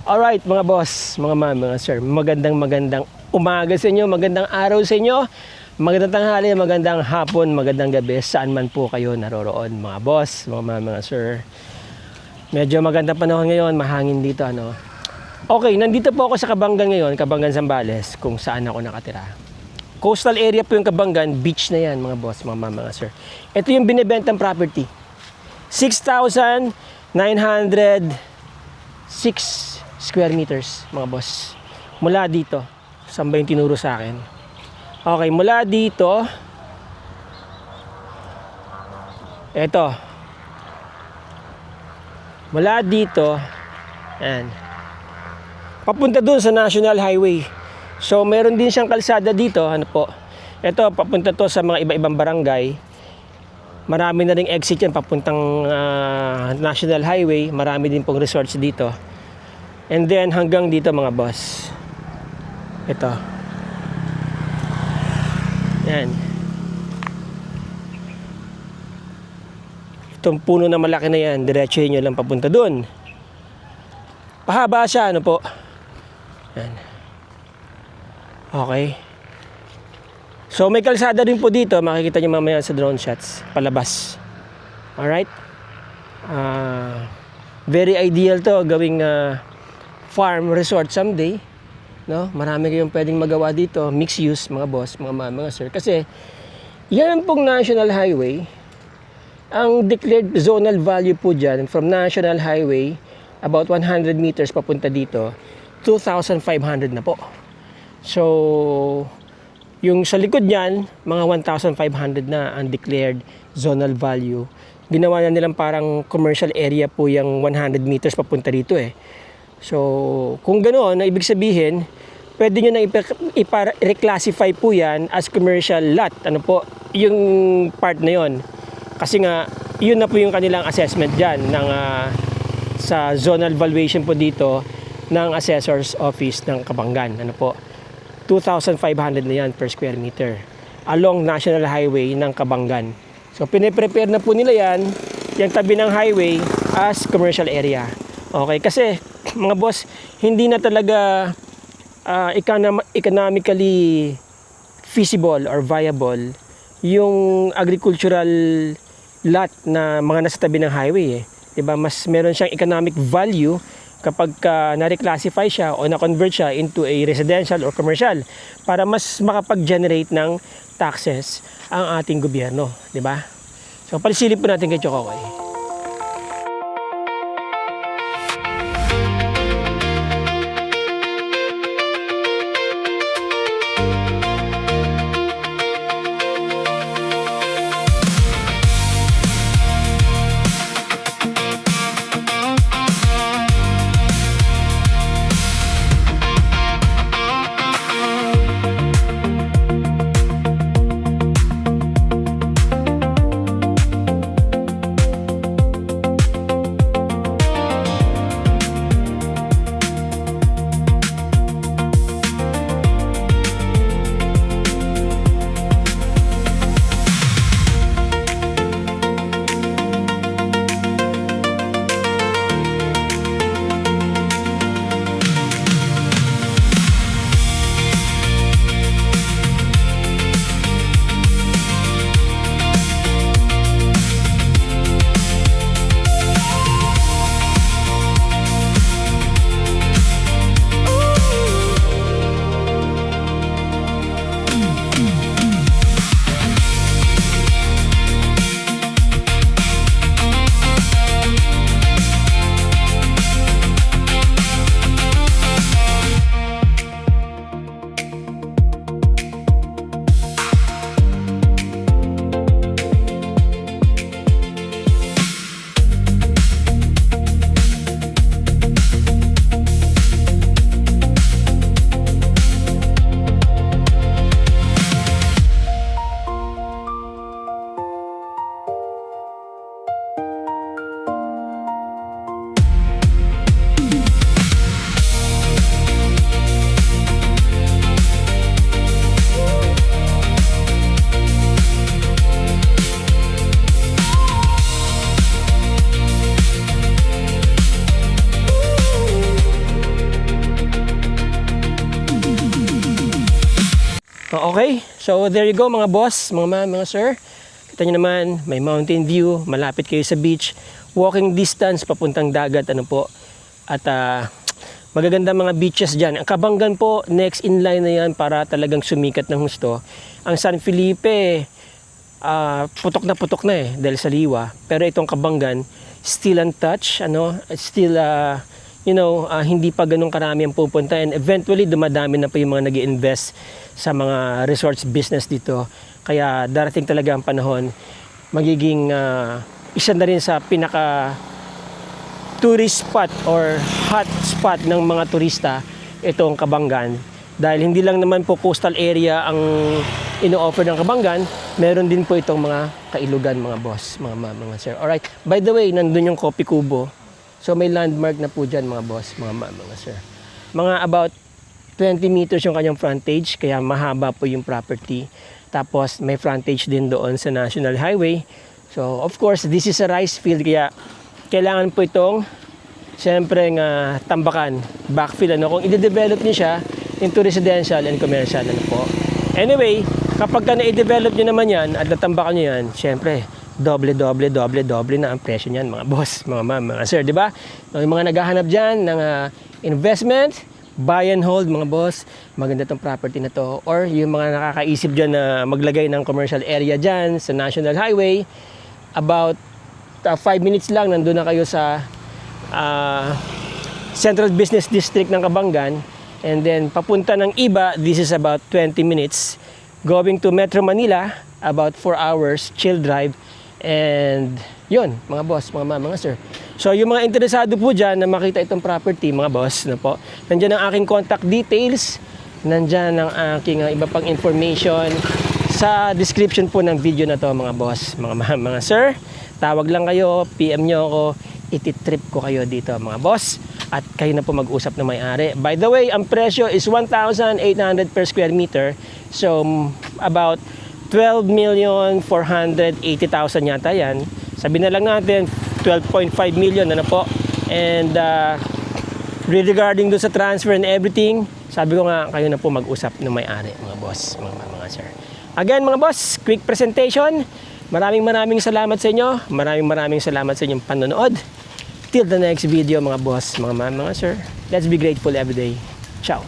Alright mga boss, mga ma'am, mga sir, magandang umaga sa inyo, magandang araw sa inyo, magandang tanghali, magandang hapon, magandang gabi, saan man po kayo naroroon mga boss, mga ma'am, mga sir. Medyo magandang panahon ngayon, mahangin dito ano. Okay, nandito po ako sa Kabanggan ngayon, Kabanggan Zambales, kung saan ako nakatira. Coastal area po yung Kabanggan, beach na yan mga boss, mga ma'am, mga sir. Ito yung binibentang property. 6,906 square meters mga boss. Mula dito, saan ba yung tinuro sa akin? Okay, mula dito, eto. Mula dito, yan. Papunta dun sa National Highway. So, meron din siyang kalsada dito, ano po. Ito, papunta to sa mga iba-ibang barangay. Marami na ring exit yan papuntang National Highway. Marami din pong resorts dito. And then hanggang dito mga boss. Ito. Yan. Itong puno na malaki na yan, diretsuhin nyo lang papunta dun. Pahaba siya, ano po. Yan. Okay. So may kalsada rin po dito, makikita nyo mamaya sa drone shots, palabas. Alright? Very ideal to, gawing farm resort someday, no? Marami kayong pwedeng magawa dito, mixed use mga boss, mga sir. Kasi yan pong National Highway, ang declared zonal value po dyan from National Highway about 100 meters papunta dito, 2,500 na po. So yung sa likod niyan, mga 1,500 na ang declared zonal value. Ginawa na nilang parang commercial area po yung 100 meters papunta dito eh. So, kung ganoon, na ibig sabihin, pwede nyo na i-reclassify po yan as commercial lot. Ano po, yung part na yon. Kasi nga, yun na po yung kanilang assessment dyan ng, sa zonal valuation po dito ng Assessor's Office ng Kabanggan. Ano po, 2,500 na yan per square meter along National Highway ng Kabanggan. So, piniprepare na po nila yan, yung tabi ng highway as commercial area. Okay, kasi mga boss, hindi na talaga economically feasible or viable yung agricultural lot na mga nasa tabi ng highway eh. Diba? Mas meron siyang economic value kapag na-reclassify siya o na-convert siya into a residential or commercial para mas makapag-generate ng taxes ang ating gobyerno. Diba? So, palisilip po natin kay Chokokoy. Okay, so there you go mga boss, mga ma'am, mga sir. Kita nyo naman, may mountain view, malapit kayo sa beach, walking distance papuntang dagat, ano po. At magaganda mga beaches dyan. Ang Kabanggan po, next in line na yan para talagang sumikat ng husto. Ang San Felipe, putok na eh, dahil sa liwa. Pero itong Kabanggan, still untouched, ano, still, hindi pa ganun karami ang pupunta. And eventually, dumadami na pa yung mga nag-i-invest sa mga resorts business dito. Kaya darating talaga ang panahon, magiging isa na rin sa pinaka tourist spot or hot spot ng mga turista itong Kabanggan. Dahil hindi lang naman po coastal area ang ino-offer ng Kabanggan, meron din po itong mga kailugan mga boss, mga sir. Alright, by the way, nandun yung Kopi Kubo. So may landmark na po dyan mga boss, mga sir. Mga about 20 meters yung kanyang frontage, kaya mahaba po yung property. Tapos may frontage din doon sa National Highway. So of course, this is a rice field, kaya kailangan po itong siyempre nga tambakan, backfill, ano, kung i-develop niyo siya into residential and commercial, ano po. Anyway, kapag ka na-i-develop niyo naman yan at natambakan niyo yan, siyempre doble na ang presyo niyan mga boss, mga sir, di ba? Yung mga naghahanap diyan ng investment, buy and hold mga boss, maganda tong property na to. Or yung mga nakakaisip diyan na maglagay ng commercial area diyan sa National Highway, about 5 minutes lang nandun na kayo sa Central Business District ng Kabanggan. And then papunta ng iba, this is about 20 minutes. Going to Metro Manila, about 4 hours chill drive. And yun, mga boss, mga sir. So yung mga interesado po dyan na makita itong property, mga boss, na po, nandyan ang aking contact details, nandyan ang aking iba pang information sa description po ng video na to, mga boss, mga sir. Tawag lang kayo, PM nyo ako, ititrip ko kayo dito, mga boss, at kayo na po mag-usap na may-ari. By the way, ang presyo is 1,800 per square meter. So about 12,480,000 yata yan. Sabi na lang natin 12.5 million, ano po. And regarding do sa transfer and everything, sabi ko nga kayo na po mag-usap ng may-ari, mga boss, mga sir. Again mga boss, quick presentation. Maraming salamat sa inyo. Maraming salamat sa inyong panonood. Till the next video mga boss, mga sir. Let's be grateful every day. Ciao.